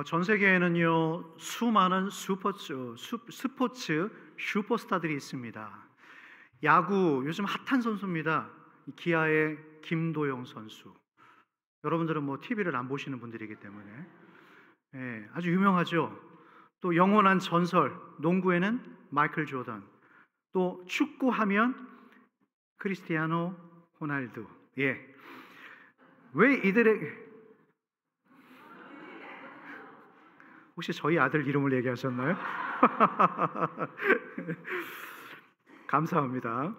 전 세계에는요 수많은 스포츠 슈퍼스타들이 있습니다. 야구 요즘 핫한 선수입니다. 기아의 김도영 선수. 여러분들은 뭐 TV를 안 보시는 분들이기 때문에 아주 유명하죠. 또 영원한 전설 농구에는 마이클 조던, 또 축구하면 크리스티아노 호날두. 왜 이들의 혹시 저희 아들 이름을 얘기하셨나요? 감사합니다.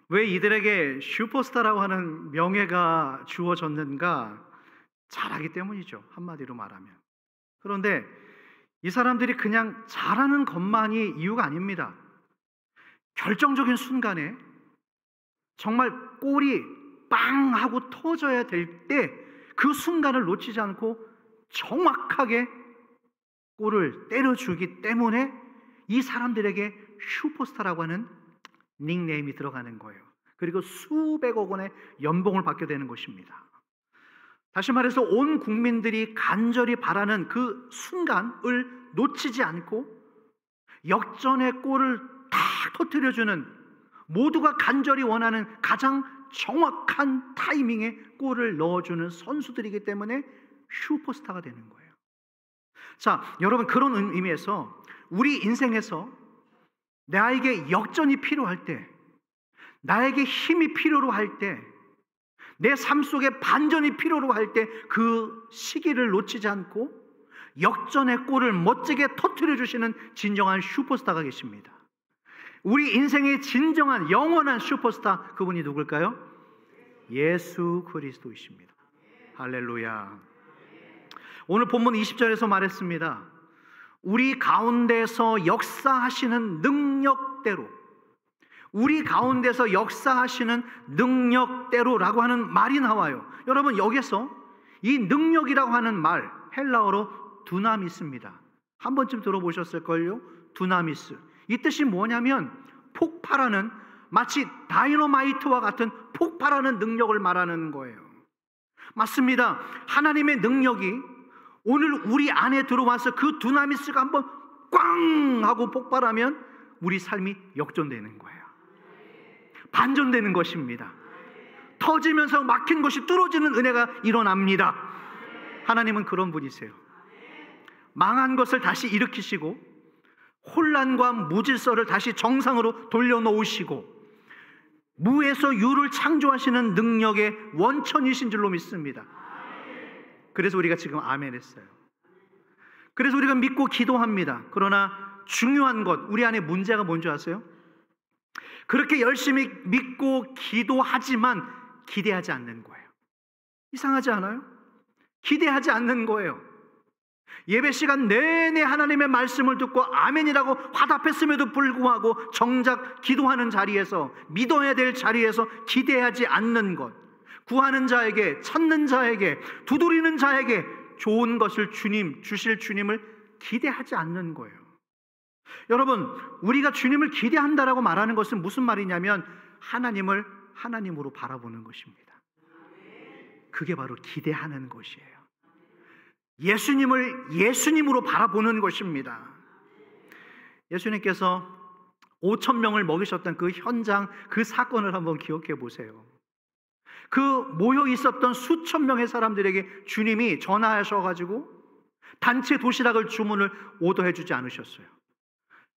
왜 이들에게 슈퍼스타라고 하는 명예가 주어졌는가? 잘하기 때문이죠, 한마디로 말하면. 그런데 이 사람들이 그냥 잘하는 것만이 이유가 아닙니다. 결정적인 순간에 정말 골이 빵 하고 터져야 될 때 그 순간을 놓치지 않고 정확하게 골을 때려주기 때문에 이 사람들에게 슈퍼스타라고 하는 닉네임이 들어가는 거예요. 그리고 수백억 원의 연봉을 받게 되는 것입니다. 다시 말해서 온 국민들이 간절히 바라는 그 순간을 놓치지 않고 역전의 골을 다 터뜨려주는, 모두가 간절히 원하는 가장 정확한 타이밍에 골을 넣어주는 선수들이기 때문에 슈퍼스타가 되는 거예요. 자, 여러분, 그런 의미에서 우리 인생에서 나에게 역전이 필요할 때, 나에게 힘이 필요로 할 때, 내 삶 속에 반전이 필요로 할 때 그 시기를 놓치지 않고 역전의 골을 멋지게 터뜨려 주시는 진정한 슈퍼스타가 계십니다. 우리 인생의 진정한 영원한 슈퍼스타, 그분이 누굴까요? 예수 그리스도이십니다. 할렐루야. 오늘 본문 20절에서 말했습니다. 우리 가운데서 역사하시는 능력대로, 우리 가운데서 역사하시는 능력대로라고 하는 말이 나와요. 여러분, 여기서 이 능력이라고 하는 말, 헬라어로 두나미스입니다. 한 번쯤 들어보셨을걸요? 두나미스. 이 뜻이 뭐냐면 폭발하는, 마치 다이너마이트와 같은 폭발하는 능력을 말하는 거예요. 맞습니다. 하나님의 능력이 오늘 우리 안에 들어와서 그 두나미스가 한번 꽝 하고 폭발하면 우리 삶이 역전되는 거예요. 반전되는 것입니다. 터지면서 막힌 것이 뚫어지는 은혜가 일어납니다. 하나님은 그런 분이세요. 망한 것을 다시 일으키시고 혼란과 무질서를 다시 정상으로 돌려놓으시고 무에서 유를 창조하시는 능력의 원천이신 줄로 믿습니다. 그래서 우리가 지금 아멘 했어요. 그래서 우리가 믿고 기도합니다. 그러나 중요한 것, 우리 안에 문제가 뭔지 아세요? 그렇게 열심히 믿고 기도하지만 기대하지 않는 거예요. 이상하지 않아요? 기대하지 않는 거예요. 예배 시간 내내 하나님의 말씀을 듣고 아멘이라고 화답했음에도 불구하고 정작 기도하는 자리에서, 믿어야 될 자리에서 기대하지 않는 것, 구하는 자에게, 찾는 자에게, 두드리는 자에게 좋은 것을 주실 주님을 기대하지 않는 거예요. 여러분, 우리가 주님을 기대한다라고 말하는 것은 무슨 말이냐면 하나님을 하나님으로 바라보는 것입니다. 그게 바로 기대하는 것이에요. 예수님을 예수님으로 바라보는 것입니다. 예수님께서 5,000명을 먹이셨던 그 현장, 그 사건을 한번 기억해 보세요. 그 모여 있었던 수천 명의 사람들에게 주님이 전화하셔가지고 단체 도시락을 주문을 오더해 주지 않으셨어요.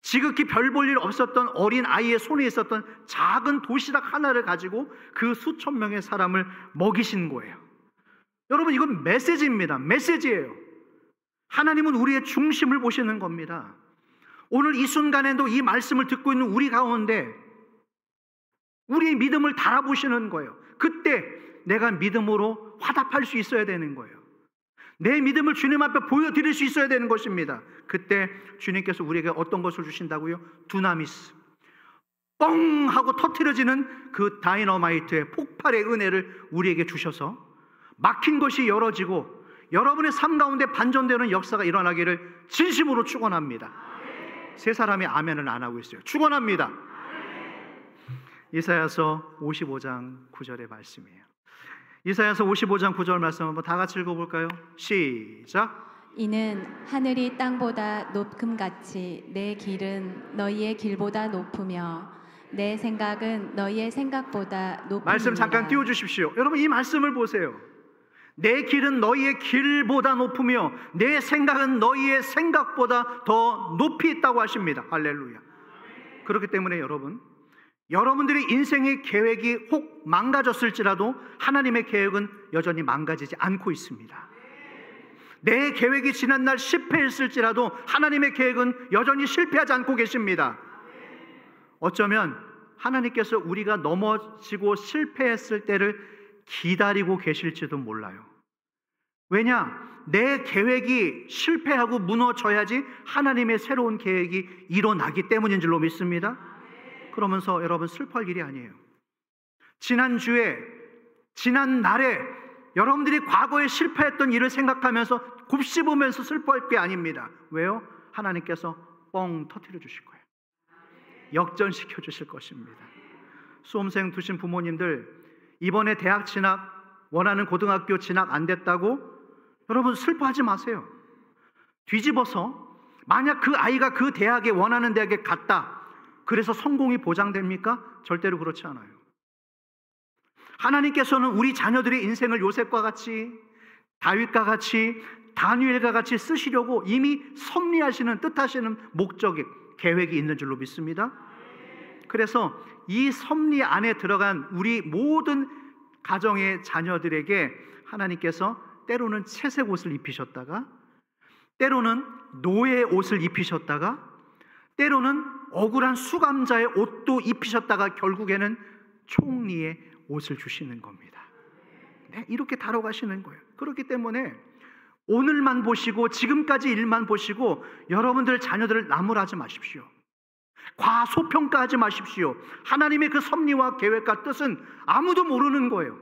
지극히 별 볼 일 없었던 어린 아이의 손에 있었던 작은 도시락 하나를 가지고 그 수천 명의 사람을 먹이신 거예요. 여러분, 이건 메시지입니다. 메시지예요. 하나님은 우리의 중심을 보시는 겁니다. 오늘 이 순간에도 이 말씀을 듣고 있는 우리 가운데 우리의 믿음을 달아보시는 거예요. 그때 내가 믿음으로 화답할 수 있어야 되는 거예요. 내 믿음을 주님 앞에 보여드릴 수 있어야 되는 것입니다. 그때 주님께서 우리에게 어떤 것을 주신다고요? 두나미스, 뻥 하고 터뜨려지는 그 다이너마이트의 폭발의 은혜를 우리에게 주셔서 막힌 것이 열어지고 여러분의 삶 가운데 반전되는 역사가 일어나기를 진심으로 축원합니다. 세 사람이 아멘을 안 하고 있어요. 축원합니다. 이사야서 55장 9절의 말씀이에요. 이사야서 55장 9절 말씀 한번 다 같이 읽어볼까요? 시작. 이는 하늘이 땅보다 높음같이 내 길은 너희의 길보다 높으며 내 생각은 너희의 생각보다 말씀 잠깐 높음이니라. 띄워주십시오. 여러분 이 말씀을 보세요. 내 길은 너희의 길보다 높으며 내 생각은 너희의 생각보다 더 높이 있다고 하십니다. 할렐루야. 그렇기 때문에 여러분들의 인생의 계획이 혹 망가졌을지라도 하나님의 계획은 여전히 망가지지 않고 있습니다. 내 계획이 지난날 실패했을지라도 하나님의 계획은 여전히 실패하지 않고 계십니다. 어쩌면 하나님께서 우리가 넘어지고 실패했을 때를 기다리고 계실지도 몰라요. 왜냐? 내 계획이 실패하고 무너져야지 하나님의 새로운 계획이 일어나기 때문인 줄로 믿습니다. 그러면서 여러분 슬퍼할 일이 아니에요. 지난날에 여러분들이 과거에 실패했던 일을 생각하면서 곱씹으면서 슬퍼할 게 아닙니다. 왜요? 하나님께서 뻥 터뜨려 주실 거예요. 역전시켜 주실 것입니다. 수험생 두신 부모님들, 이번에 대학 진학, 원하는 고등학교 진학 안 됐다고 여러분 슬퍼하지 마세요. 뒤집어서 만약 그 아이가 그 대학에 원하는 대학에 갔다, 그래서 성공이 보장됩니까? 절대로 그렇지 않아요. 하나님께서는 우리 자녀들의 인생을 요셉과 같이, 다윗과 같이, 다니엘과 같이 쓰시려고 이미 섭리하시는, 뜻하시는 목적이, 계획이 있는 줄로 믿습니다. 그래서 이 섭리 안에 들어간 우리 모든 가정의 자녀들에게 하나님께서 때로는 채색 옷을 입히셨다가, 때로는 노예의 옷을 입히셨다가, 때로는 억울한 수감자의 옷도 입히셨다가 결국에는 총리의 옷을 주시는 겁니다. 네, 이렇게 다뤄가시는 거예요. 그렇기 때문에 오늘만 보시고 지금까지 일만 보시고 여러분들 자녀들을 나무라지 마십시오. 과소평가하지 마십시오. 하나님의 그 섭리와 계획과 뜻은 아무도 모르는 거예요.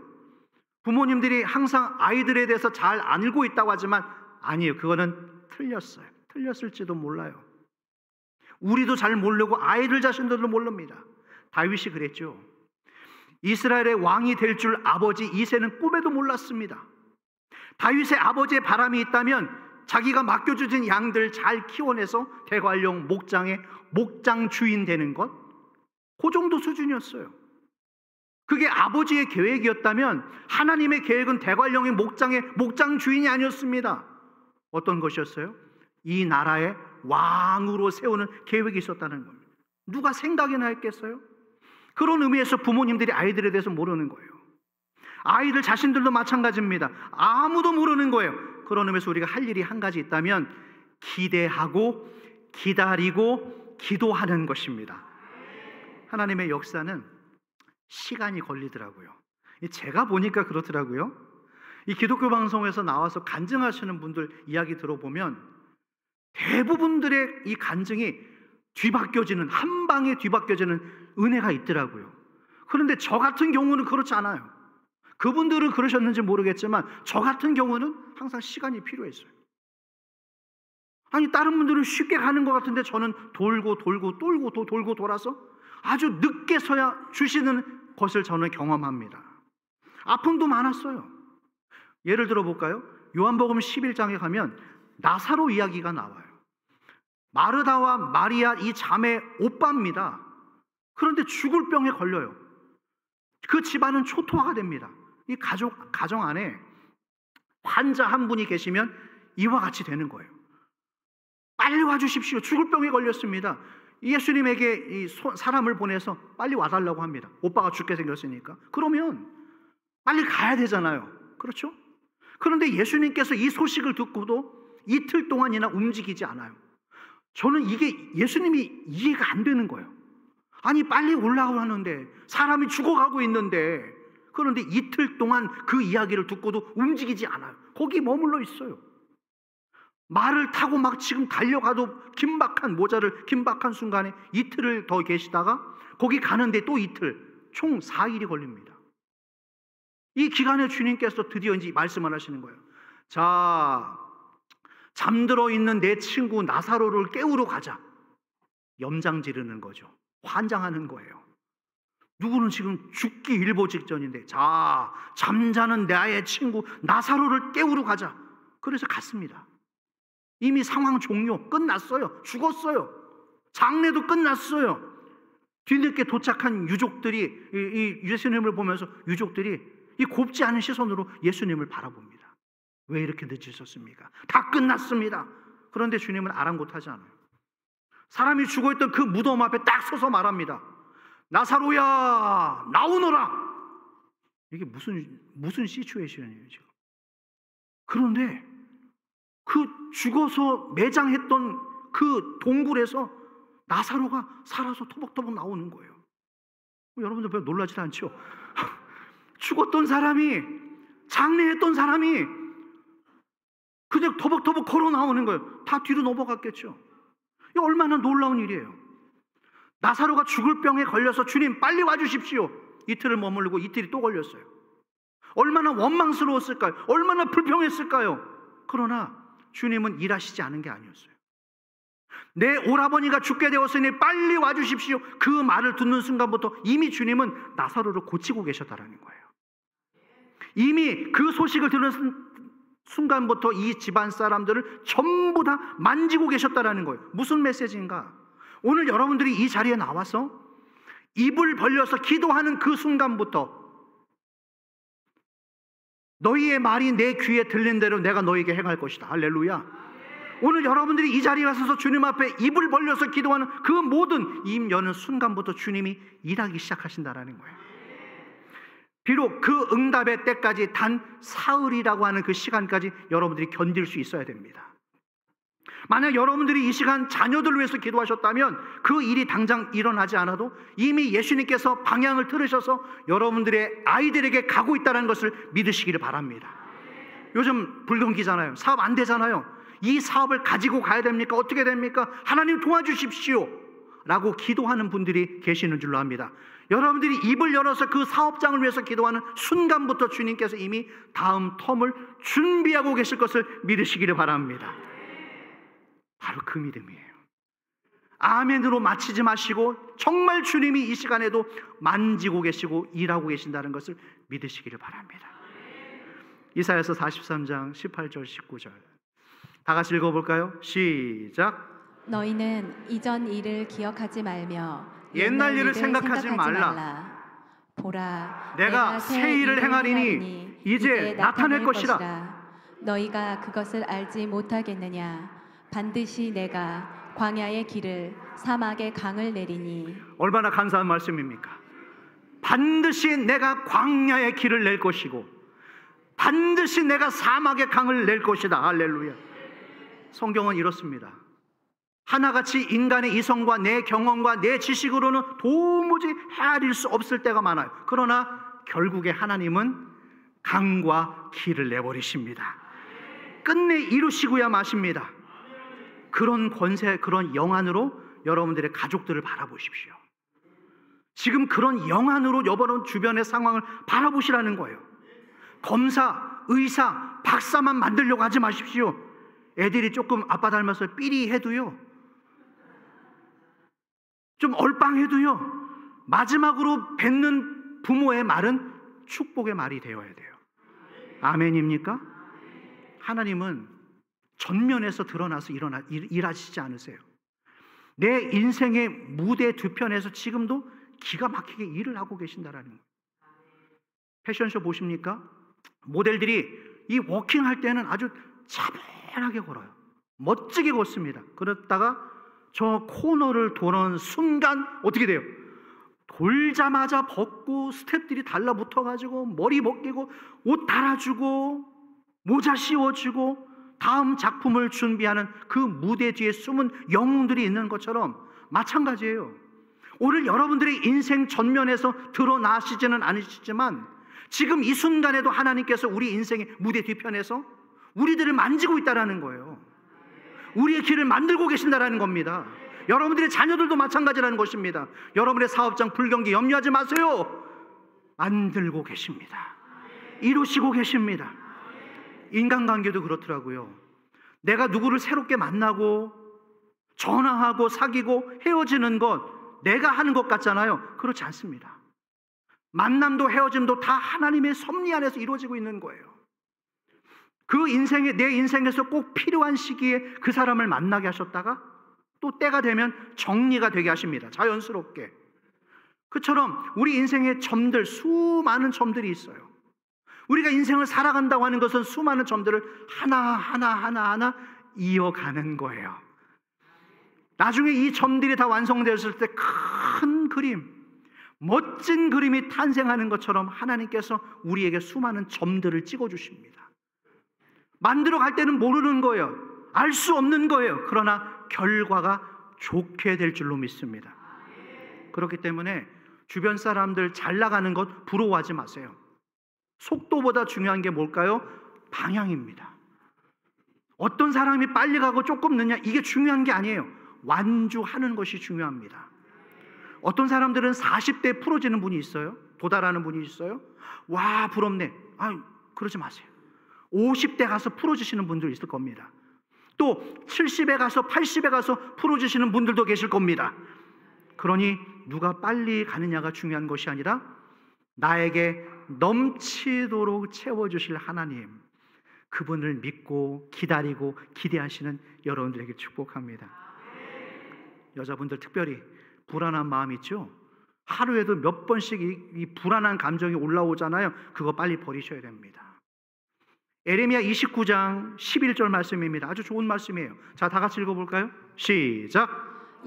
부모님들이 항상 아이들에 대해서 잘 알고 있다고 하지만 아니에요. 그거는 틀렸어요. 틀렸을지도 몰라요. 우리도 잘 모르고 아이들 자신들도 모릅니다. 다윗이 그랬죠. 이스라엘의 왕이 될 줄 아버지 이새는 꿈에도 몰랐습니다. 다윗의 아버지의 바람이 있다면 자기가 맡겨주신 양들 잘 키워내서 대관령 목장의 목장 주인 되는 것, 그 정도 수준이었어요. 그게 아버지의 계획이었다면 하나님의 계획은 대관령의 목장의 목장 주인이 아니었습니다. 어떤 것이었어요? 이 나라의 왕으로 세우는 계획이 있었다는 겁니다. 누가 생각이나 했겠어요? 그런 의미에서 부모님들이 아이들에 대해서 모르는 거예요. 아이들 자신들도 마찬가지입니다. 아무도 모르는 거예요. 그런 의미에서 우리가 할 일이 한 가지 있다면 기대하고 기다리고 기도하는 것입니다. 하나님의 역사는 시간이 걸리더라고요. 제가 보니까 그렇더라고요. 이 기독교 방송에서 나와서 간증하시는 분들 이야기 들어보면 대부분들의 이 간증이 뒤바뀌어지는, 한 방에 뒤바뀌어지는 은혜가 있더라고요. 그런데 저 같은 경우는 그렇지 않아요. 그분들은 그러셨는지 모르겠지만 저 같은 경우는 항상 시간이 필요했어요. 아니 다른 분들은 쉽게 가는 것 같은데 저는 돌고 돌아서 아주 늦게서야 주시는 것을 저는 경험합니다. 아픔도 많았어요. 예를 들어 볼까요? 요한복음 11장에 가면 나사로 이야기가 나와요. 마르다와 마리아 이 자매 오빠입니다. 그런데 죽을 병에 걸려요. 그 집안은 초토화가 됩니다. 이 가정 안에 환자 한 분이 계시면 이와 같이 되는 거예요. 빨리 와주십시오. 죽을 병에 걸렸습니다. 예수님에게 이 사람을 보내서 빨리 와달라고 합니다. 오빠가 죽게 생겼으니까. 그러면 빨리 가야 되잖아요. 그렇죠? 그런데 예수님께서 이 소식을 듣고도 이틀 동안이나 움직이지 않아요. 저는 이게 예수님이 이해가 안 되는 거예요. 아니 빨리 올라오라는데 사람이 죽어가고 있는데, 그런데 이틀 동안 그 이야기를 듣고도 움직이지 않아요. 거기 머물러 있어요. 말을 타고 막 지금 달려가도 긴박한 순간에 이틀을 더 계시다가 거기 가는데 또 이틀, 총 4일이 걸립니다. 이 기간에 주님께서 드디어 이제 말씀을 하시는 거예요. 자, 잠들어 있는 내 친구 나사로를 깨우러 가자. 염장 지르는 거죠. 환장하는 거예요. 누구는 지금 죽기 일보 직전인데, 자, 잠자는 나의 친구 나사로를 깨우러 가자. 그래서 갔습니다. 이미 상황 종료, 끝났어요. 죽었어요. 장례도 끝났어요. 뒤늦게 도착한 유족들이 이 예수님을 보면서 유족들이 이 곱지 않은 시선으로 예수님을 바라봅니다. 왜 이렇게 늦으셨습니까? 다 끝났습니다. 그런데 주님은 아랑곳하지 않아요. 사람이 죽어있던 그 무덤 앞에 딱 서서 말합니다. 나사로야, 나오너라. 이게 무슨 시츄에이션이에요 지금. 그런데 그 죽어서 매장했던 그 동굴에서 나사로가 살아서 토벅토벅 나오는 거예요. 여러분들 별 놀라지 않죠? 죽었던 사람이, 장례했던 사람이 그냥 토벅토벅 걸어 나오는 거예요. 다 뒤로 넘어갔겠죠. 이게 얼마나 놀라운 일이에요. 나사로가 죽을 병에 걸려서 주님 빨리 와주십시오. 이틀을 머무르고 이틀이 또 걸렸어요. 얼마나 원망스러웠을까요? 얼마나 불평했을까요? 그러나 주님은 일하시지 않은 게 아니었어요. 내 오라버니가 죽게 되었으니 빨리 와주십시오. 그 말을 듣는 순간부터 이미 주님은 나사로를 고치고 계셨다라는 거예요. 이미 그 소식을 들은 순간부터 이 집안 사람들을 전부 다 만지고 계셨다라는 거예요. 무슨 메시지인가? 오늘 여러분들이 이 자리에 나와서 입을 벌려서 기도하는 그 순간부터 너희의 말이 내 귀에 들린 대로 내가 너희에게 행할 것이다. 할렐루야. 오늘 여러분들이 이 자리에 서서 주님 앞에 입을 벌려서 기도하는 그 모든 입 여는 순간부터 주님이 일하기 시작하신다라는 거예요. 비록 그 응답의 때까지 단 사흘이라고 하는 그 시간까지 여러분들이 견딜 수 있어야 됩니다. 만약 여러분들이 이 시간 자녀들을 위해서 기도하셨다면 그 일이 당장 일어나지 않아도 이미 예수님께서 방향을 틀으셔서 여러분들의 아이들에게 가고 있다는 것을 믿으시기를 바랍니다. 요즘 불경기잖아요. 사업 안 되잖아요. 이 사업을 가지고 가야 됩니까? 어떻게 됩니까? 하나님 도와주십시오 라고 기도하는 분들이 계시는 줄로 압니다. 여러분들이 입을 열어서 그 사업장을 위해서 기도하는 순간부터 주님께서 이미 다음 텀을 준비하고 계실 것을 믿으시기를 바랍니다. 바로 그 믿음이에요. 아멘으로 마치지 마시고 정말 주님이 이 시간에도 만지고 계시고 일하고 계신다는 것을 믿으시기를 바랍니다. 이사야서 43장 18절 19절 다 같이 읽어볼까요? 시작. 너희는 이전 일을 기억하지 말며 옛날 일을 생각하지 말라. 보라, 내가 새 일을 행하리니 이제 나타낼 것이라. 너희가 그것을 알지 못하겠느냐? 반드시 내가 광야의 길을 사막의 강을 내리니. 얼마나 간사한 말씀입니까? 반드시 내가 광야의 길을 낼 것이고 반드시 내가 사막의 강을 낼 것이다. 할렐루야. 성경은 이렇습니다. 하나같이 인간의 이성과 내 경험과 내 지식으로는 도무지 헤아릴 수 없을 때가 많아요. 그러나 결국에 하나님은 강과 길을 내버리십니다. 끝내 이루시고야 마십니다. 그런 권세, 그런 영안으로 여러분들의 가족들을 바라보십시오. 지금 그런 영안으로 여러분 주변의 상황을 바라보시라는 거예요. 검사, 의사, 박사만 만들려고 하지 마십시오. 애들이 조금 아빠 닮아서 삐리해도요, 좀 얼빵해도요, 마지막으로 뱉는 부모의 말은 축복의 말이 되어야 돼요. 아멘입니까? 하나님은 전면에서 드러나서 일하시지 않으세요. 내 인생의 무대 뒤편에서 지금도 기가 막히게 일을 하고 계신다라는 거예요. 패션쇼 보십니까? 모델들이 이 워킹할 때는 아주 차분하게 걸어요. 멋지게 걷습니다. 그러다가 저 코너를 도는 순간 어떻게 돼요? 돌자마자 벗고 스태프들이 달라붙어가지고 머리 벗기고 옷 달아주고 모자 씌워주고 다음 작품을 준비하는 그 무대 뒤에 숨은 영웅들이 있는 것처럼 마찬가지예요. 오늘 여러분들의 인생 전면에서 드러나시지는 않으시지만 지금 이 순간에도 하나님께서 우리 인생의 무대 뒤편에서 우리들을 만지고 있다는 거예요. 우리의 길을 만들고 계신다는 겁니다. 여러분들의 자녀들도 마찬가지라는 것입니다. 여러분의 사업장 불경기 염려하지 마세요. 만들고 계십니다. 이루시고 계십니다. 인간관계도 그렇더라고요. 내가 누구를 새롭게 만나고 전화하고 사귀고 헤어지는 것 내가 하는 것 같잖아요. 그렇지 않습니다. 만남도 헤어짐도 다 하나님의 섭리 안에서 이루어지고 있는 거예요. 내 인생에서 꼭 필요한 시기에 그 사람을 만나게 하셨다가 또 때가 되면 정리가 되게 하십니다. 자연스럽게. 그처럼 우리 인생의 점들, 수많은 점들이 있어요. 우리가 인생을 살아간다고 하는 것은 수많은 점들을 하나하나 이어가는 거예요. 나중에 이 점들이 다 완성되었을 때 큰 그림, 멋진 그림이 탄생하는 것처럼 하나님께서 우리에게 수많은 점들을 찍어주십니다. 만들어 갈 때는 모르는 거예요. 알 수 없는 거예요. 그러나 결과가 좋게 될 줄로 믿습니다. 그렇기 때문에 주변 사람들 잘 나가는 것 부러워하지 마세요. 속도보다 중요한 게 뭘까요? 방향입니다. 어떤 사람이 빨리 가고 조금 늦냐, 이게 중요한 게 아니에요. 완주하는 것이 중요합니다. 어떤 사람들은 40대에 풀어지는 분이 있어요. 도달하는 분이 있어요. 와, 부럽네. 그러지 마세요. 50대 가서 풀어지시는 분들 있을 겁니다. 또 70에 가서 80에 가서 풀어지시는 분들도 계실 겁니다. 그러니 누가 빨리 가느냐가 중요한 것이 아니라 나에게 넘치도록 채워주실 하나님, 그분을 믿고 기다리고 기대하시는 여러분들에게 축복합니다. 여자분들 특별히 불안한 마음 있죠? 하루에도 몇 번씩 이 불안한 감정이 올라오잖아요. 그거 빨리 버리셔야 됩니다. 에레미야 29장 11절 말씀입니다. 아주 좋은 말씀이에요. 자, 다 같이 읽어볼까요? 시작.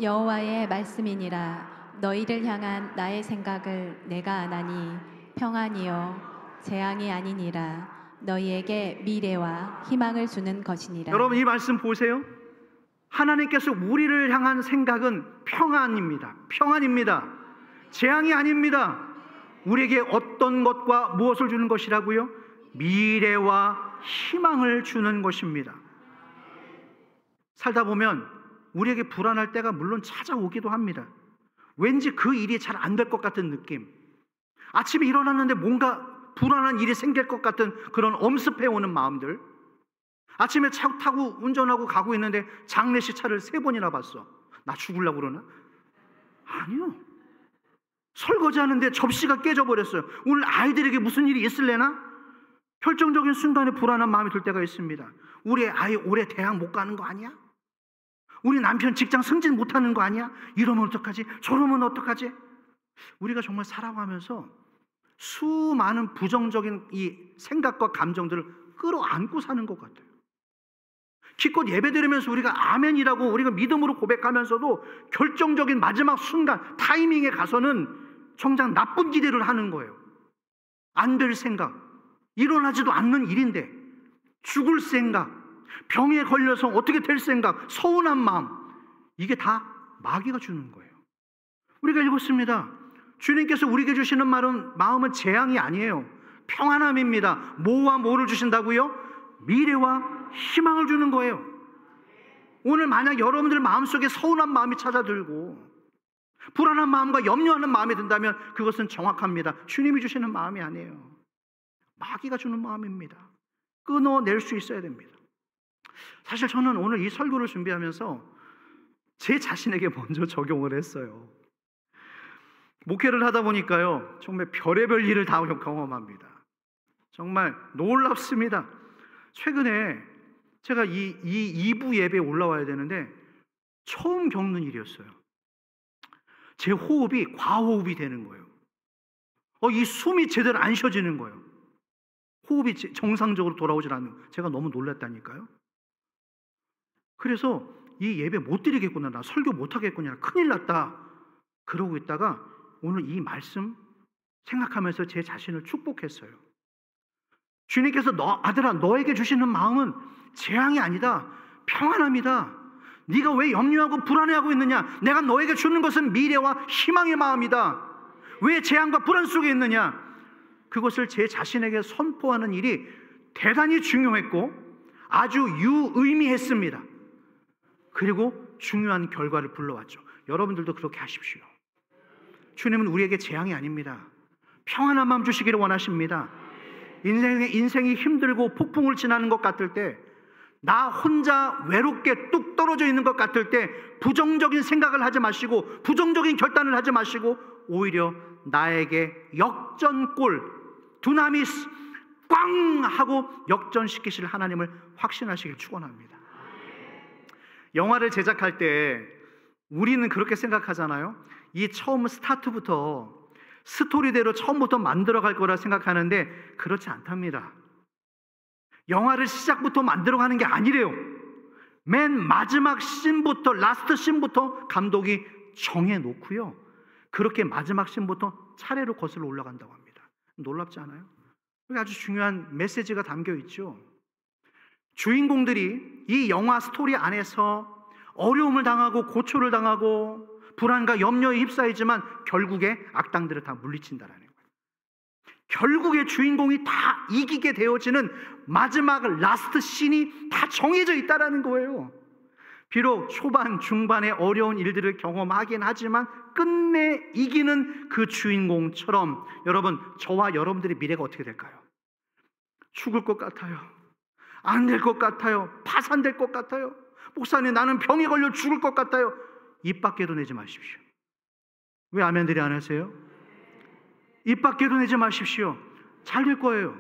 여호와의 말씀이니라. 너희를 향한 나의 생각을 내가 아나니 평안이요 재앙이 아니니라. 너희에게 미래와 희망을 주는 것이니라. 여러분, 이 말씀 보세요. 하나님께서 우리를 향한 생각은 평안입니다. 평안입니다. 재앙이 아닙니다. 우리에게 어떤 것과 무엇을 주는 것이라고요? 미래와 희망을 주는 것입니다. 살다 보면 우리에게 불안할 때가 물론 찾아오기도 합니다. 왠지 그 일이 잘 안 될 것 같은 느낌, 아침에 일어났는데 뭔가 불안한 일이 생길 것 같은 그런 엄습해오는 마음들, 아침에 차 타고 운전하고 가고 있는데 장례식 차를 3번이나 봤어. 나 죽으려고 그러나? 아니요. 설거지하는데 접시가 깨져버렸어요. 오늘 아이들에게 무슨 일이 있을래나? 결정적인 순간에 불안한 마음이 들 때가 있습니다. 우리 아이 올해 대학 못 가는 거 아니야? 우리 남편 직장 승진 못하는 거 아니야? 이러면 어떡하지? 저러면 어떡하지? 우리가 정말 살아가면서 수많은 부정적인 이 생각과 감정들을 끌어안고 사는 것 같아요. 기껏 예배드리면서 우리가 아멘이라고 우리가 믿음으로 고백하면서도 결정적인 마지막 순간 타이밍에 가서는 정작 나쁜 기대를 하는 거예요. 안 될 생각, 일어나지도 않는 일인데 죽을 생각, 병에 걸려서 어떻게 될 생각, 서운한 마음, 이게 다 마귀가 주는 거예요. 우리가 읽었습니다. 주님께서 우리에게 주시는 마음은 재앙이 아니에요. 평안함입니다. 뭐와 뭐를 주신다고요? 미래와 희망을 주는 거예요. 오늘 만약 여러분들 마음속에 서운한 마음이 찾아들고 불안한 마음과 염려하는 마음이 든다면 그것은 정확합니다. 주님이 주시는 마음이 아니에요. 마귀가 주는 마음입니다. 끊어낼 수 있어야 됩니다. 사실 저는 오늘 이 설교를 준비하면서 제 자신에게 먼저 적용을 했어요. 목회를 하다 보니까요, 정말 별의별 일을 다 경험합니다. 정말 놀랍습니다. 최근에 제가 이 2부 예배에 올라와야 되는데 처음 겪는 일이었어요. 제 호흡이 과호흡이 되는 거예요. 이 숨이 제대로 안 쉬어지는 거예요. 호흡이 정상적으로 돌아오질 않는 거예요. 제가 너무 놀랐다니까요. 그래서 이 예배 못 드리겠구나, 나 설교 못 하겠구나, 큰일 났다 그러고 있다가 오늘 이 말씀 생각하면서 제 자신을 축복했어요. 주님께서 아들아, 너에게 주시는 마음은 재앙이 아니다, 평안함이다. 네가 왜 염려하고 불안해하고 있느냐? 내가 너에게 주는 것은 미래와 희망의 마음이다. 왜 재앙과 불안 속에 있느냐? 그것을 제 자신에게 선포하는 일이 대단히 중요했고 아주 유의미했습니다. 그리고 중요한 결과를 불러왔죠. 여러분들도 그렇게 하십시오. 주님은 우리에게 재앙이 아닙니다. 평안한 마음 주시기를 원하십니다. 인생이 힘들고 폭풍을 지나는 것 같을 때, 나 혼자 외롭게 뚝 떨어져 있는 것 같을 때 부정적인 생각을 하지 마시고 부정적인 결단을 하지 마시고 오히려 나에게 역전골, 두나미스, 꽝 하고 역전시키실 하나님을 확신하시길 축원합니다. 영화를 제작할 때 우리는 그렇게 생각하잖아요. 이 처음 스타트부터 스토리대로 처음부터 만들어갈 거라 생각하는데 그렇지 않답니다. 영화를 시작부터 만들어가는 게 아니래요. 맨 마지막 씬부터, 라스트 씬부터 감독이 정해놓고요, 그렇게 마지막 씬부터 차례로 거슬러 올라간다고 합니다. 놀랍지 않아요? 여기 아주 중요한 메시지가 담겨 있죠. 주인공들이 이 영화 스토리 안에서 어려움을 당하고 고초를 당하고 불안과 염려에 휩싸이지만 결국에 악당들을 다 물리친다라는 거예요. 결국에 주인공이 다 이기게 되어지는 마지막 라스트 씬이 다 정해져 있다라는 거예요. 비록 초반, 중반에 어려운 일들을 경험하긴 하지만 끝내 이기는 그 주인공처럼 여러분, 저와 여러분들의 미래가 어떻게 될까요? 죽을 것 같아요. 안 될 것 같아요. 파산될 것 같아요. 목사님, 나는 병에 걸려 죽을 것 같아요. 입 밖에도 내지 마십시오. 왜 아멘들이 안 하세요? 입 밖에도 내지 마십시오. 잘 될 거예요.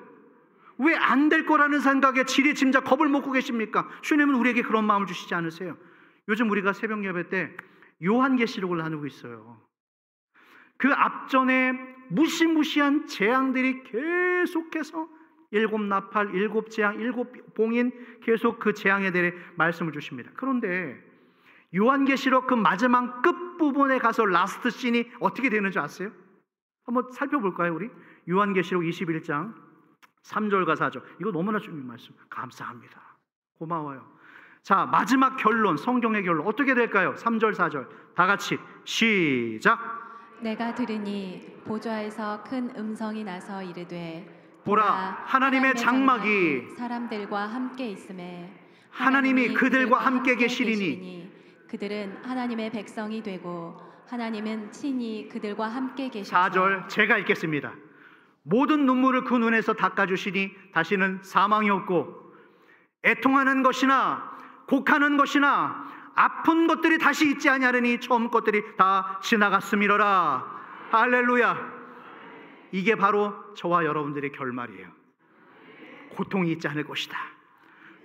왜 안 될 거라는 생각에 지레짐작 겁을 먹고 계십니까? 주님은 우리에게 그런 마음을 주시지 않으세요? 요즘 우리가 새벽 예배 때 요한계시록을 나누고 있어요. 그 앞전에 무시무시한 재앙들이 계속해서 일곱 나팔, 일곱 재앙, 일곱 봉인, 계속 그 재앙에 대해 말씀을 주십니다. 그런데 요한계시록 그 마지막 끝부분에 가서 라스트 씬이 어떻게 되는지 아세요? 한번 살펴볼까요, 우리? 요한계시록 21장 3절과 4절. 이거 너무나 중요한 말씀. 감사합니다. 고마워요. 자, 마지막 결론, 성경의 결론 어떻게 될까요? 3절, 4절 다 같이 시작. 내가 들으니 보좌에서 큰 음성이 나서 이르되 보라, 하나님의 장막이 사람들과 함께 있음에 하나님이 그들과 함께 계시리니 그들은 하나님의 백성이 되고 하나님은 친히 그들과 함께 계셔서. 4절 제가 읽겠습니다. 모든 눈물을 그 눈에서 닦아주시니 다시는 사망이 없고 애통하는 것이나 곡하는 것이나 아픈 것들이 다시 있지 아니하리니 처음 것들이 다 지나갔음이로라. 할렐루야. 이게 바로 저와 여러분들의 결말이에요. 고통이 있지 않을 것이다.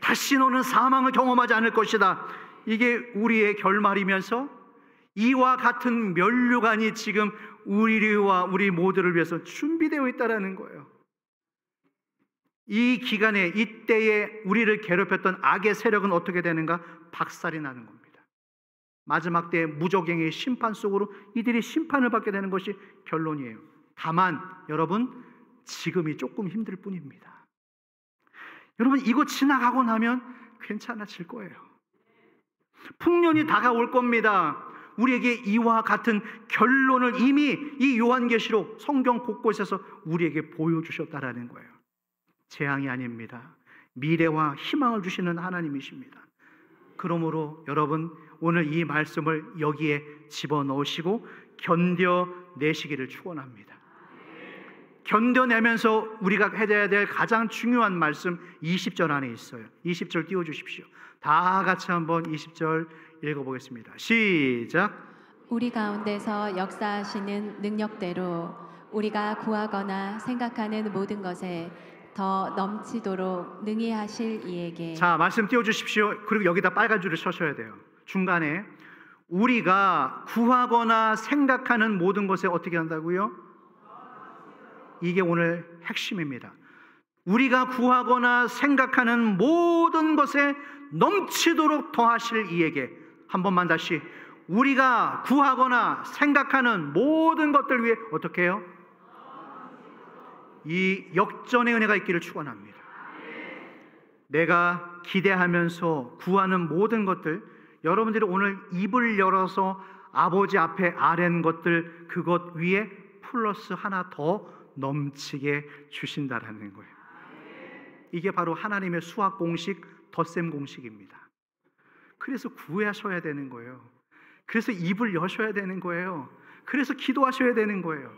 다시 너는 사망을 경험하지 않을 것이다. 이게 우리의 결말이면서 이와 같은 면류관이 지금 우리와 우리 모두를 위해서 준비되어 있다는 거예요. 이 기간에, 이때에 우리를 괴롭혔던 악의 세력은 어떻게 되는가? 박살이 나는 겁니다. 마지막 때 무적행의 심판 속으로 이들이 심판을 받게 되는 것이 결론이에요. 다만 여러분, 지금이 조금 힘들 뿐입니다. 여러분, 이거 지나가고 나면 괜찮아질 거예요. 풍년이 다가올 겁니다. 우리에게 이와 같은 결론을 이미 이 요한계시록 성경 곳곳에서 우리에게 보여주셨다라는 거예요. 재앙이 아닙니다. 미래와 희망을 주시는 하나님이십니다. 그러므로 여러분, 오늘 이 말씀을 여기에 집어넣으시고 견뎌내시기를 축원합니다. 견뎌내면서 우리가 해야 될 가장 중요한 말씀 20절 안에 있어요. 20절 띄워주십시오. 다 같이 한번 20절 읽어보겠습니다. 시작. 우리 가운데서 역사하시는 능력대로 우리가 구하거나 생각하는 모든 것에 더 넘치도록 능히 하실 이에게. 자, 말씀 띄워주십시오. 그리고 여기다 빨간 줄을 쳐셔야 돼요. 중간에 우리가 구하거나 생각하는 모든 것에 어떻게 한다고요? 이게 오늘 핵심입니다. 우리가 구하거나 생각하는 모든 것에 넘치도록 더하실 이에게. 한 번만 다시. 우리가 구하거나 생각하는 모든 것들 위해 어떻게 해요? 이 역전의 은혜가 있기를 축원합니다. 내가 기대하면서 구하는 모든 것들, 여러분들이 오늘 입을 열어서 아버지 앞에 아랜 것들, 그것 위에 플러스 하나 더 넘치게 주신다라는 거예요. 이게 바로 하나님의 수학 공식, 덧셈 공식입니다. 그래서 구하셔야 되는 거예요. 그래서 입을 여셔야 되는 거예요. 그래서 기도하셔야 되는 거예요.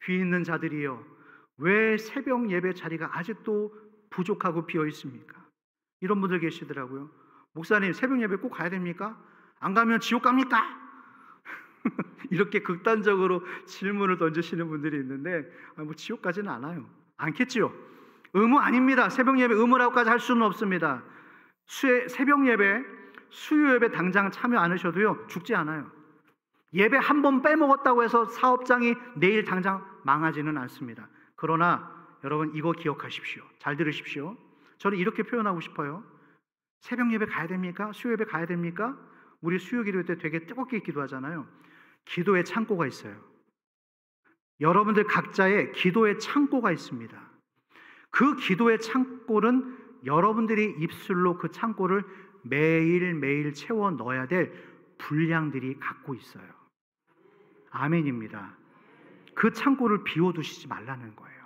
귀 있는 자들이여, 왜 새벽 예배 자리가 아직도 부족하고 비어 있습니까? 이런 분들 계시더라고요. 목사님, 새벽 예배 꼭 가야 됩니까? 안 가면 지옥 갑니까? 이렇게 극단적으로 질문을 던지시는 분들이 있는데, 뭐 지옥 가지는 않아요. 않겠지요? 의무 아닙니다. 새벽 예배 의무라고까지 할 수는 없습니다. 새벽 예배, 수요 예배 당장 참여 안 하셔도요 죽지 않아요. 예배 한 번 빼먹었다고 해서 사업장이 내일 당장 망하지는 않습니다. 그러나 여러분 이거 기억하십시오. 잘 들으십시오. 저는 이렇게 표현하고 싶어요. 새벽 예배 가야 됩니까? 수요 예배 가야 됩니까? 우리 수요 기도 때 되게 뜨겁게 기도하잖아요. 기도의 창고가 있어요. 여러분들 각자의 기도의 창고가 있습니다. 그 기도의 창고는 여러분들이 입술로 그 창고를 매일매일 채워 넣어야 될 분량들이 갖고 있어요. 아멘입니다. 그 창고를 비워두시지 말라는 거예요.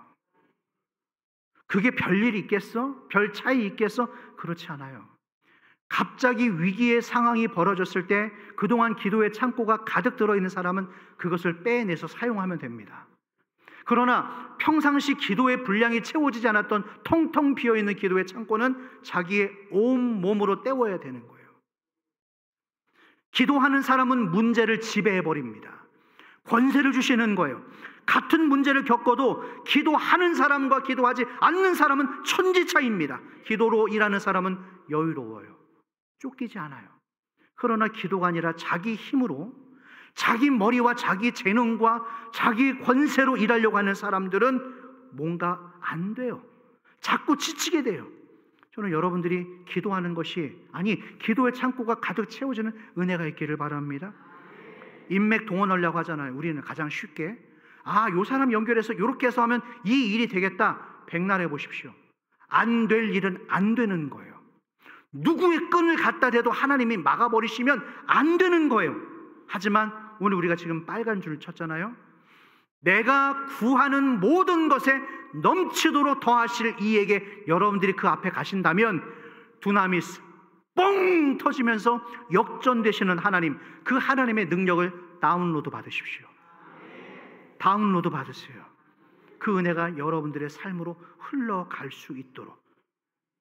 그게 별일이 있겠어? 별 차이 있겠어? 그렇지 않아요. 갑자기 위기의 상황이 벌어졌을 때 그동안 기도의 창고가 가득 들어있는 사람은 그것을 빼내서 사용하면 됩니다. 그러나 평상시 기도의 분량이 채워지지 않았던 텅텅 비어있는 기도의 창고는 자기의 온 몸으로 때워야 되는 거예요. 기도하는 사람은 문제를 지배해버립니다. 권세를 주시는 거예요. 같은 문제를 겪어도 기도하는 사람과 기도하지 않는 사람은 천지차이입니다. 기도로 일하는 사람은 여유로워요. 쫓기지 않아요. 그러나 기도가 아니라 자기 힘으로, 자기 머리와 자기 재능과 자기 권세로 일하려고 하는 사람들은 뭔가 안 돼요. 자꾸 지치게 돼요. 저는 여러분들이 기도하는 것이, 기도의 창고가 가득 채워지는 은혜가 있기를 바랍니다. 인맥 동원하려고 하잖아요. 우리는 가장 쉽게 요 사람 연결해서 이렇게 해서 하면 이 일이 되겠다. 백날 해보십시오. 안 될 일은 안 되는 거예요. 누구의 끈을 갖다 대도 하나님이 막아버리시면 안 되는 거예요. 하지만 오늘 우리가 지금 빨간 줄을 쳤잖아요. 내가 구하는 모든 것에 넘치도록 더하실 이에게 여러분들이 그 앞에 가신다면 두나미스 뻥 터지면서 역전되시는 하나님, 그 하나님의 능력을 다운로드 받으십시오. 다운로드 받으세요. 그 은혜가 여러분들의 삶으로 흘러갈 수 있도록.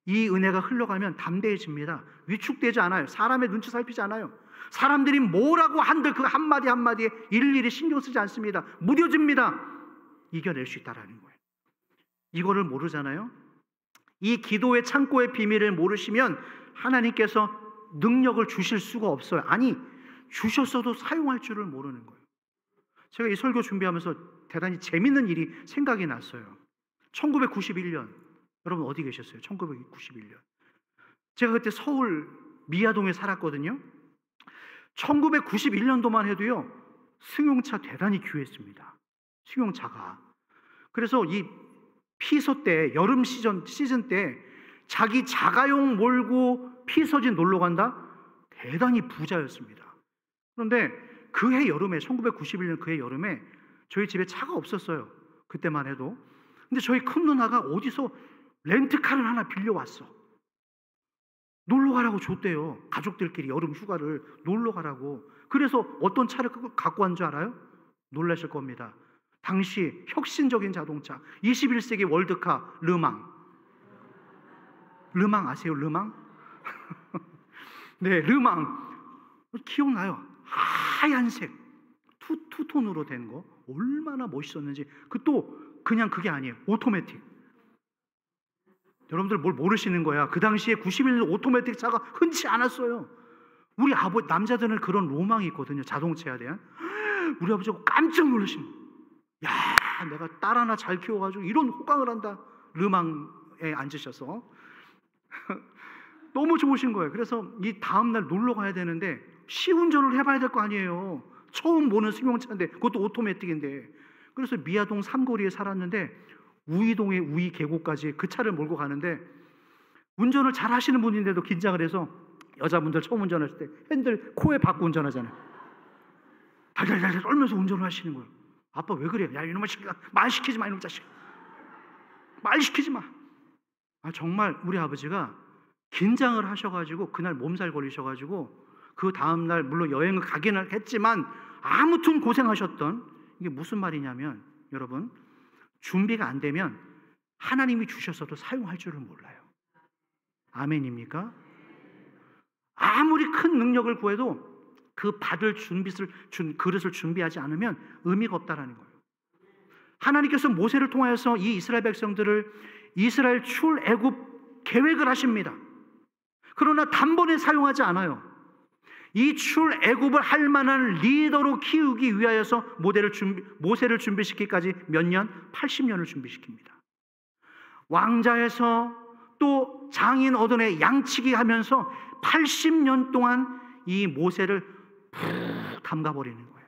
이 은혜가 흘러가면 담대해집니다. 위축되지 않아요. 사람의 눈치 살피지 않아요. 사람들이 뭐라고 한들 그 한마디 한마디에 일일이 신경 쓰지 않습니다. 무뎌집니다. 이겨낼 수 있다는 거예요. 이거를 모르잖아요. 이 기도의 창고의 비밀을 모르시면 하나님께서 능력을 주실 수가 없어요. 주셨어도 사용할 줄을 모르는 거예요. 제가 이 설교 준비하면서 대단히 재밌는 일이 생각이 났어요. 1991년, 여러분 어디 계셨어요? 1991년. 제가 그때 서울 미아동에 살았거든요. 1991년도만 해도요, 승용차 대단히 귀했습니다. 승용차가. 그래서 이 피서 때, 여름 시즌 때 자기 자가용 몰고 피서진 놀러 간다? 대단히 부자였습니다. 그런데 그해 여름에, 1991년 그해 여름에 저희 집에 차가 없었어요. 그때만 해도. 근데 저희 큰 누나가 어디서 렌트카를 하나 빌려왔어. 놀러 가라고 줬대요. 가족들끼리 여름 휴가를 놀러 가라고. 그래서 어떤 차를 갖고 온 줄 알아요? 놀라실 겁니다. 당시 혁신적인 자동차, 21세기 월드카 르망. 르망 아세요? 르망? 네, 르망. 기억나요? 하얀색 투톤으로 된 거 얼마나 멋있었는지. 그냥 그게 아니에요. 오토매틱. 여러분들 뭘 모르시는 거야. 그 당시에 91년 오토매틱 차가 흔치 않았어요. 우리 남자들은 그런 로망이 있거든요. 자동차에 대한. 우리 아버지가 깜짝 놀라신 거예요. 야, 내가 딸 하나 잘 키워가지고 이런 호강을 한다. 르망에 앉으셔서 너무 좋으신 거예요. 그래서 이 다음날 놀러 가야 되는데 시운전을 해봐야 될 거 아니에요. 처음 보는 승용차인데, 그것도 오토매틱인데. 그래서 미아동 삼거리에 살았는데 우이동의 우이 계곡까지 그 차를 몰고 가는데, 운전을 잘 하시는 분인데도 긴장을 해서, 여자분들 처음 운전하실 때 핸들 코에 박고 운전하잖아요. 달달달 떨면서 운전을 하시는 거예요. 아빠 왜 그래? 야, 이놈아, 말 시키지 마, 이놈 자식. 말 시키지 마. 정말 우리 아버지가 긴장을 하셔가지고 그날 몸살 걸리셔가지고 그 다음날 물론 여행을 가기는 했지만 아무튼 고생하셨던, 이게 무슨 말이냐면, 여러분, 준비가 안 되면 하나님이 주셨어도 사용할 줄을 몰라요. 아멘입니까? 아무리 큰 능력을 구해도 그 받을 그릇을 준비하지 않으면 의미가 없다라는 거예요. 하나님께서 모세를 통하여서 이 이스라엘 백성들을 이스라엘 출애굽 계획을 하십니다. 그러나 단번에 사용하지 않아요. 이 출애굽을 할 만한 리더로 키우기 위하여서 모세를 준비시키기까지 몇 년? 80년을 준비시킵니다. 왕자에서 또 장인 어른의 양치기 하면서 80년 동안 이 모세를 푹 담가버리는 거예요.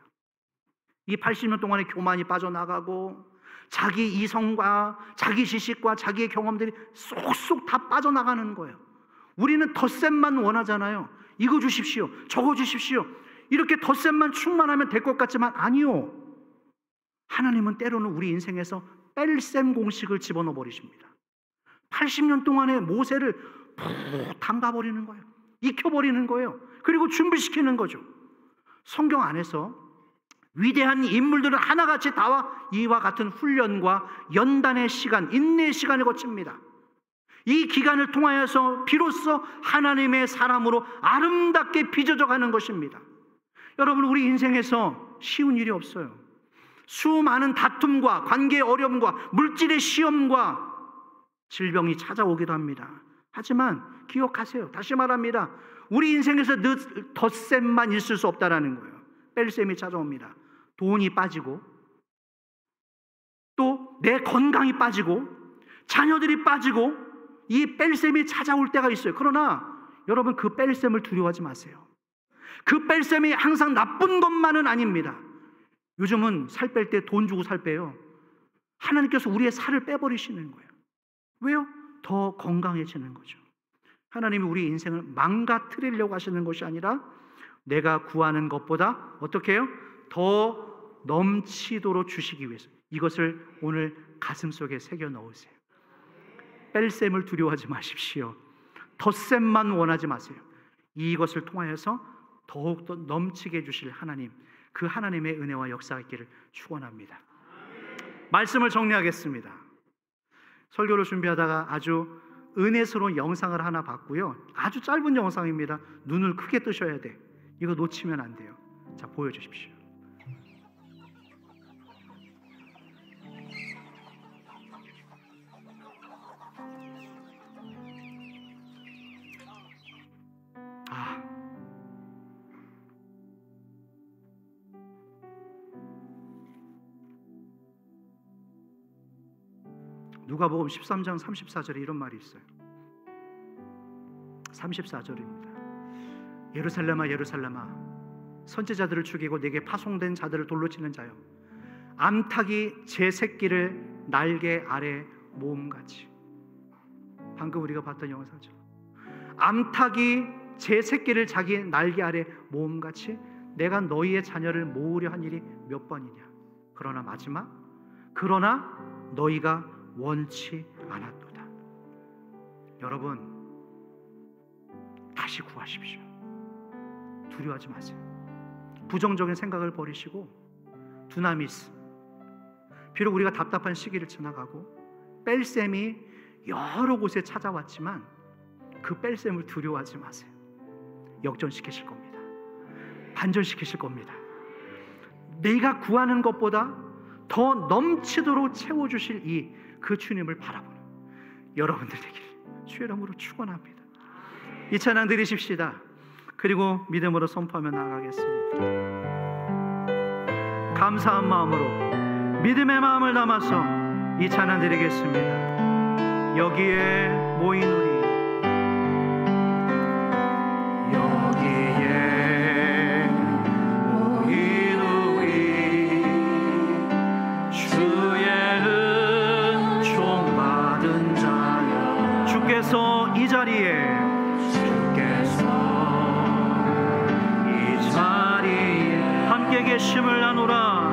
이 80년 동안의 교만이 빠져나가고 자기 이성과 자기 지식과 자기의 경험들이 쏙쏙 다 빠져나가는 거예요. 우리는 덧셈만 원하잖아요. 이거 주십시오, 저거 주십시오. 이렇게 덧셈만 충만하면 될 것 같지만 아니요. 하나님은 때로는 우리 인생에서 뺄셈 공식을 집어넣어 버리십니다. 80년 동안의 모세를 푹 담가버리는 거예요. 익혀버리는 거예요. 그리고 준비시키는 거죠. 성경 안에서 위대한 인물들은 하나같이 다와 이와 같은 훈련과 연단의 시간, 인내의 시간을 거칩니다. 이 기간을 통하여서 비로소 하나님의 사람으로 아름답게 빚어져 가는 것입니다. 여러분, 우리 인생에서 쉬운 일이 없어요. 수많은 다툼과 관계의 어려움과 물질의 시험과 질병이 찾아오기도 합니다. 하지만 기억하세요. 다시 말합니다. 우리 인생에서 덧셈만 있을 수 없다라는 거예요. 뺄셈이 찾아옵니다. 돈이 빠지고 또 내 건강이 빠지고 자녀들이 빠지고 이 뺄셈이 찾아올 때가 있어요. 그러나 여러분, 그 뺄셈을 두려워하지 마세요. 그 뺄셈이 항상 나쁜 것만은 아닙니다. 요즘은 살 뺄 때 돈 주고 살 빼요. 하나님께서 우리의 살을 빼버리시는 거예요. 왜요? 더 건강해지는 거죠. 하나님이 우리 인생을 망가뜨리려고 하시는 것이 아니라 내가 구하는 것보다 어떻게 해요? 더 넘치도록 주시기 위해서. 이것을 오늘 가슴속에 새겨 넣으세요. 뺄셈을 두려워하지 마십시오. 덧셈만 원하지 마세요. 이것을 통하여서 더욱더 넘치게 해주실 하나님, 그 하나님의 은혜와 역사가 있기를 축원합니다. 말씀을 정리하겠습니다. 설교를 준비하다가 아주 은혜스러운 영상을 하나 봤고요. 아주 짧은 영상입니다. 눈을 크게 뜨셔야 돼. 이거 놓치면 안 돼요. 자, 보여주십시오. 누가복음 13장 34절에 이런 말이 있어요. 34절입니다. 예루살렘아 예루살렘아, 선지자들을 죽이고 내게 파송된 자들을 돌로 치는 자여, 암탉이 제 새끼를 날개 아래 모음같이. 방금 우리가 봤던 영상죠. 암탉이 제 새끼를 자기 날개 아래 모음같이 내가 너희의 자녀를 모으려 한 일이 몇 번이냐. 그러나 마지막, 그러나 너희가 원치 않았도다. 여러분, 다시 구하십시오. 두려워하지 마세요. 부정적인 생각을 버리시고 두나미스. 비록 우리가 답답한 시기를 지나가고 뺄셈이 여러 곳에 찾아왔지만 그 뺄셈을 두려워하지 마세요. 역전시키실 겁니다. 반전시키실 겁니다. 내가 구하는 것보다 더 넘치도록 채워주실 그 주님을 바라보는 여러분들 되기를 주의 이름으로 축원합니다. 이 찬양 드리십시다. 그리고 믿음으로 선포하며 나아가겠습니다. 감사한 마음으로 믿음의 마음을 담아서 이 찬양 드리겠습니다. 여기에 모인 우리, 이 자리에 함께 계심을 나누라.